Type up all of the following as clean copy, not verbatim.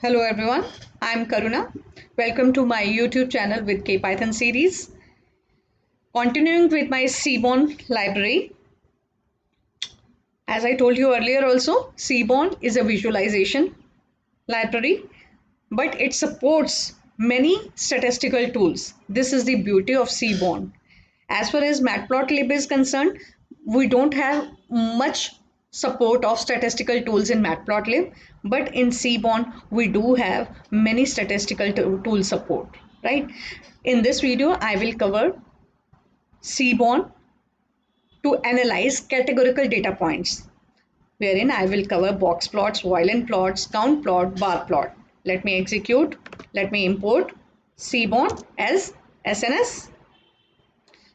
Hello everyone, I'm Karuna. Welcome to my YouTube channel with KPython series. Continuing with my Seaborn library. As I told you earlier also, Seaborn is a visualization library, but it supports many statistical tools. This is the beauty of Seaborn. As far as Matplotlib is concerned, we don't have much support of statistical tools in Matplotlib, but in Seaborn we do have many statistical tool support, right? In this video, I will cover Seaborn to analyze categorical data points, wherein I will cover box plots, violin plots, count plot, bar plot. Let me execute, let me import Seaborn as SNS.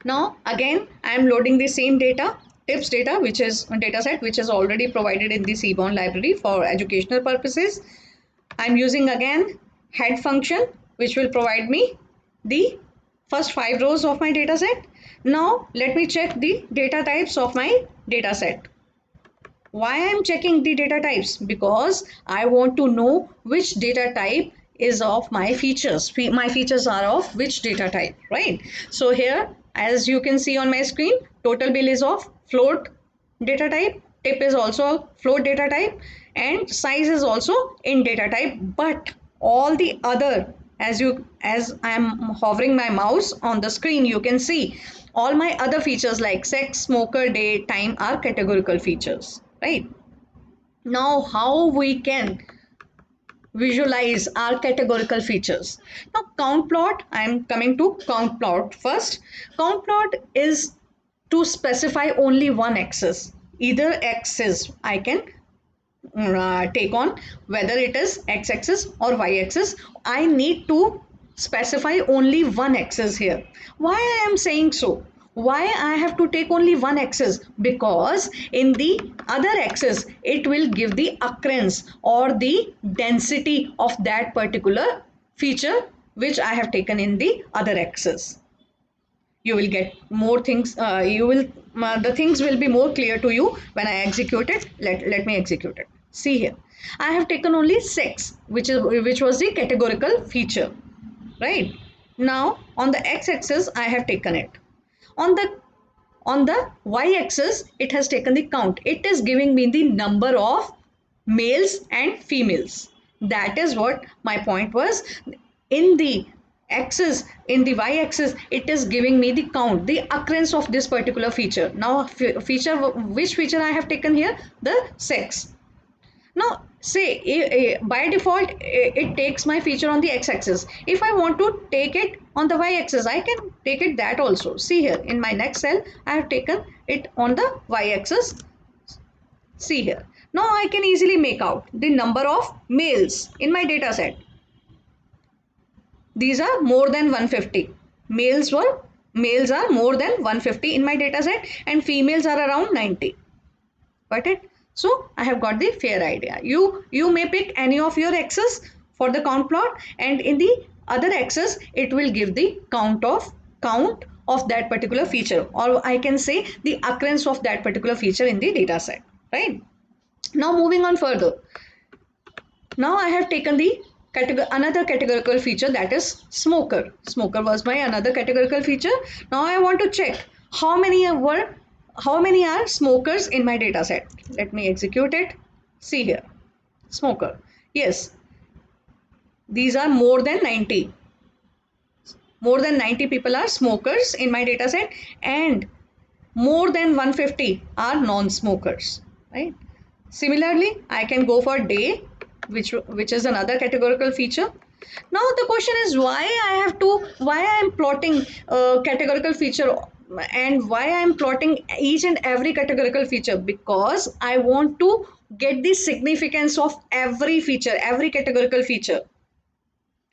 Now again I am loading the same data, tips data, which is data set which is already provided in the Seaborn library for educational purposes. I am using again head function which will provide me the first 5 rows of my data set. Now let me check the data types of my data set. Why I am checking the data types? Because I want to know which data type is of my features. My features are of which data type, right? So here, as you can see on my screen, total bill is of float data type, tip is also float data type, and size is also in data type. But all the other, as I am hovering my mouse on the screen, you can see all my other features like sex, smoker, day, time are categorical features, right? Now how we can visualize our categorical features? Now count plot, I am coming to count plot first. Count plot is to specify only one axis, either axis I can take on, whether it is x-axis or y-axis. I need to specify only one axis here. Why I am saying so? Why I have to take only one axis? Because in the other axis it will give the occurrence or the density of that particular feature which I have taken in the other axis. You will get more things, you will the things will be more clear to you when I execute it. Let me execute it. See here, I have taken only 6, which was the categorical feature, right? Now on the x-axis I have taken it. On the y-axis it has taken the count. It is giving me the number of males and females. That is what my point was. In the axis, in the y-axis, it is giving me the count, the occurrence of this particular feature. Now feature, which feature I have taken here? The sex. Now say by default it takes my feature on the x-axis. If I want to take it on the y-axis, I can take it that also. See here, in my next cell I have taken it on the y-axis. See here, now I can easily make out the number of males in my data set. These are more than 150. Males are more than 150 in my data set, and females are around 90. Got it? So I have got the fair idea. You may pick any of your axes for the count plot, and in the other axis it will give the count of that particular feature, or I can say the occurrence of that particular feature in the data set, right? Now moving on further. Now I have taken the another categorical feature, that is smoker. Smoker was my another categorical feature. Now I want to check how many are smokers in my data set. Let me execute it. See here, smoker. Yes, these are more than 90. More than 90 people are smokers in my data set, and more than 150 are non-smokers, right? Similarly, I can go for day, which is another categorical feature. Now the question is why I am plotting categorical feature, and why I am plotting each and every categorical feature? Because I want to get the significance of every feature, every categorical feature.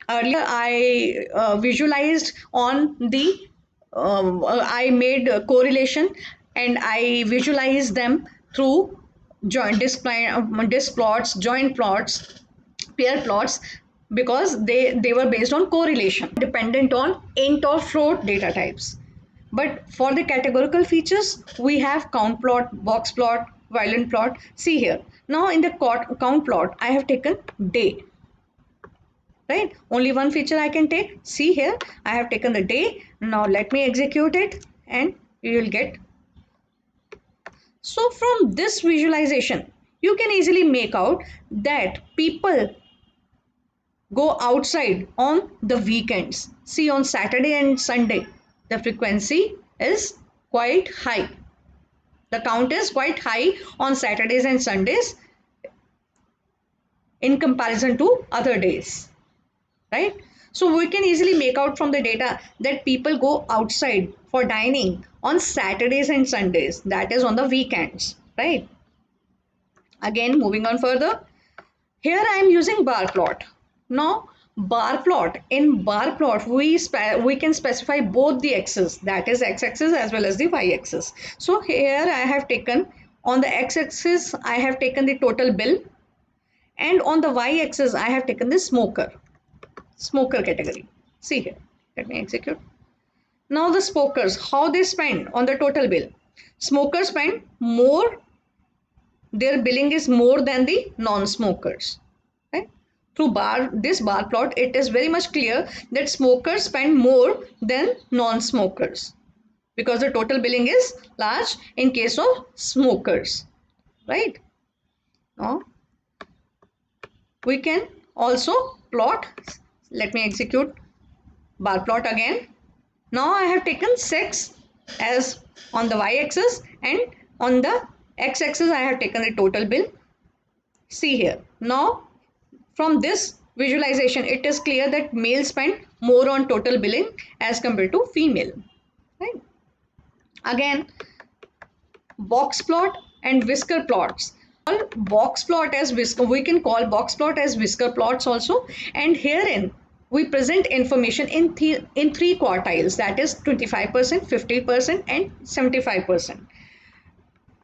Earlier I visualized on the I made a correlation, and I visualized them through joint disk plots, joint plots, pair plots, because they were based on correlation, dependent on int or float data types. But for the categorical features, we have count plot, box plot, violin plot. See here, now in the count plot I have taken day. right? Only one feature I can take. See here, I have taken the day. Now let me execute it and you will get. So from this visualization, you can easily make out that people go outside on the weekends. See, on Saturday and Sunday, the frequency is quite high. The count is quite high on Saturdays and Sundays in comparison to other days, right? So we can easily make out from the data that people go outside for dining on Saturdays and Sundays, that is on the weekends, right? Again, moving on further, here I am using bar plot. Now, bar plot, in bar plot, we can specify both the axes, that is x-axis as well as the y-axis. So here I have taken, on the x-axis, I have taken the total bill, and on the y-axis, I have taken the smoker category. See here, let me execute. Now the smokers, how they spend on the total bill. Smokers spend more, their billing is more than the non-smokers. Right? Through this bar plot, it is very much clear that smokers spend more than non-smokers because the total billing is large in case of smokers, right? Now we can also plot. Let me execute bar plot again. Now I have taken sex as on the y-axis, and on the x-axis I have taken the total bill. See here. Now from this visualization, it is clear that male spend more on total billing as compared to female, right? Again, box plot and whisker plots. Box plot as whisker, we can call box plot as whisker plots also, and herein we present information in three quartiles, that is 25%, 50% and 75%.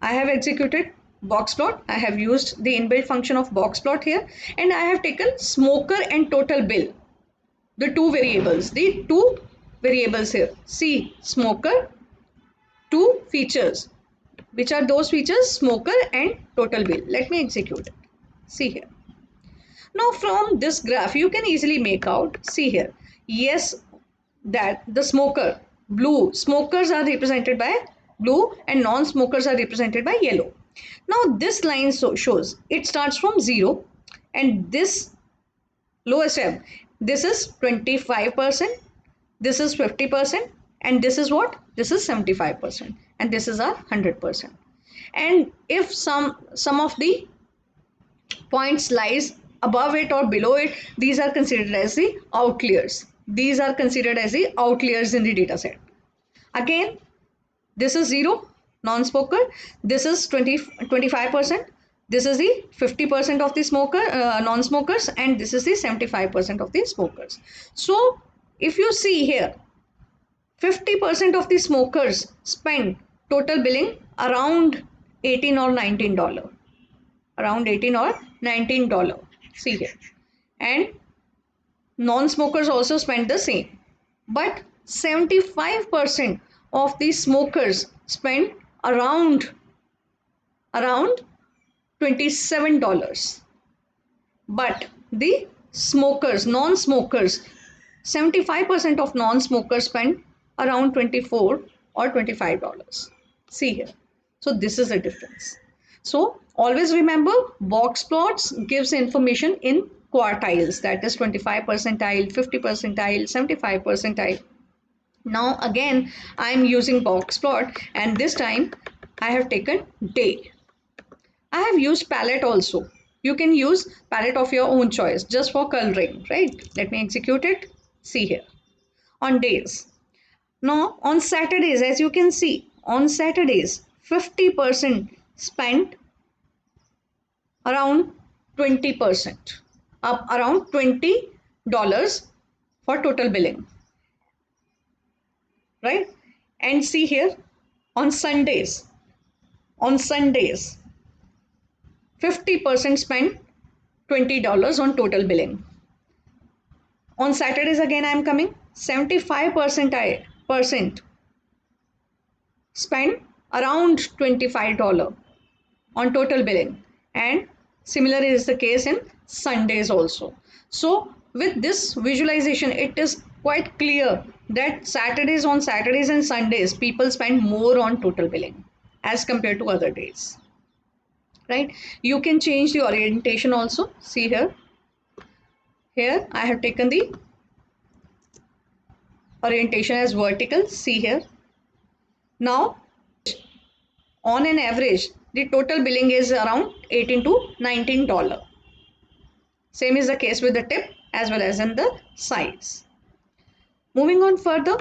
I have executed box plot. I have used the inbuilt function of box plot here, and I have taken smoker and total bill, the two variables here. See, smoker, two features. Which are those features? Smoker and total bill. Let me execute it. See here. Now from this graph, you can easily make out, see here, yes, that the smoker, blue, smokers are represented by blue and non-smokers are represented by yellow. Now this line shows it starts from 0, and this lowest ebb, this is 25%, this is 50%, and this is what? This is 75%, and this is our 100%. And if some of the points lies above it or below it, these are considered as the outliers. These are considered as the outliers in the data set. Again, this is 0, non-smoker. This is 25%. This is the 50% of the non-smokers, and this is the 75% of the smokers. So if you see here, 50% of the smokers spend total billing around $18 or $19. Around $18 or $19. See here. And non-smokers also spend the same. But 75% of the smokers spend around $27. But the smokers, non-smokers, 75% of non-smokers spend around $24 or $25. See here. So this is the difference. So always remember, box plots gives information in quartiles, that is 25 percentile, 50 percentile, 75 percentile. Now again, I am using box plot, and this time I have taken day. I have used palette also. You can use palette of your own choice just for coloring, right? Let me execute it. See here. On days. Now on Saturdays, as you can see, on Saturdays, 50% spent around 20%, up around $20 for total billing, right? And see here, on Sundays, 50% spend $20 on total billing. On Saturdays again I am coming, 75% spend around $25 on total billing, and similar is the case in Sundays also. So with this visualization, it is quite clear that Saturdays and Sundays, people spend more on total billing as compared to other days, right? You can change the orientation also. See here. Here I have taken the orientation as vertical. See here. Now, on an average, the total billing is around $18 to $19. Same is the case with the tip as well as in the sides. Moving on further,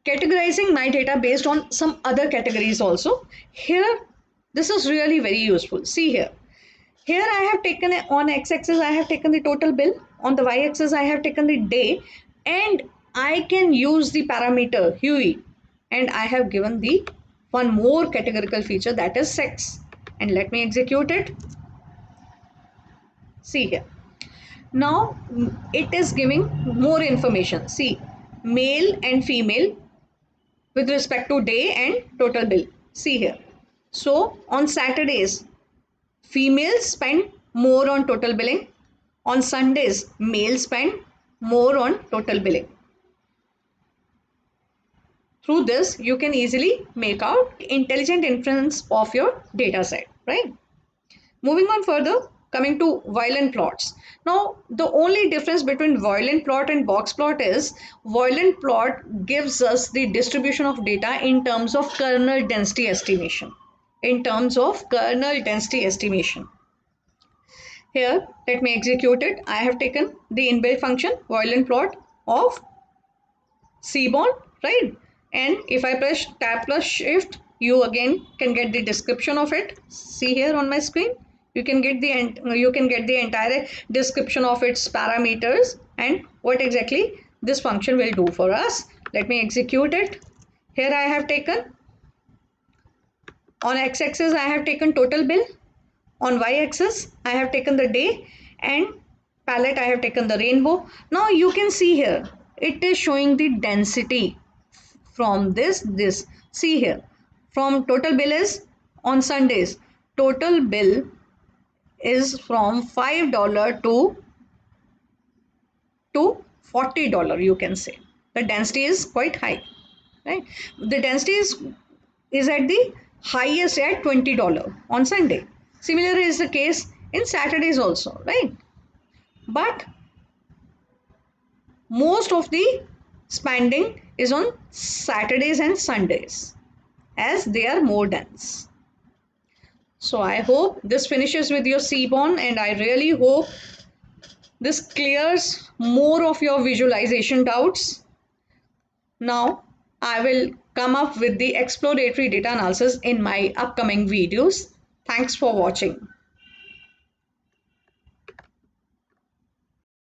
categorizing my data based on some other categories also. Here, this is really very useful. See here. Here I have taken on x-axis, I have taken the total bill. On the y-axis, I have taken the day, and I can use the parameter Huey, and I have given the one more categorical feature, that is sex. And let me execute it. See here. Now it is giving more information. See, male and female with respect to day and total bill. See here. So on Saturdays, females spend more on total billing. On Sundays, males spend more on total billing. Through this, you can easily make out intelligent inference of your data set, right? Moving on further, coming to violin plots. Now, the only difference between violin plot and box plot is violin plot gives us the distribution of data in terms of kernel density estimation. In terms of kernel density estimation. Here, let me execute it. I have taken the inbuilt function violin plot of Seaborn, right? And if I press tab plus shift, you again can get the description of it. See here on my screen, you can get the entire description of its parameters and what exactly this function will do for us. Let me execute it. Here I have taken on x-axis, I have taken total bill. On y-axis, I have taken the day, and palette I have taken the rainbow. Now you can see here, it is showing the density from this. See here, from total bill is on Sundays. Total bill is from $5 to $40, you can say. The density is quite high, right? The density is at the highest at $20 on Sunday. Similar is the case in Saturdays also, right? But most of the spending is on Saturdays and Sundays as they are more dense. So I hope this finishes with your Seaborn, and I really hope this clears more of your visualization doubts. Now I will come up with the exploratory data analysis in my upcoming videos. Thanks for watching.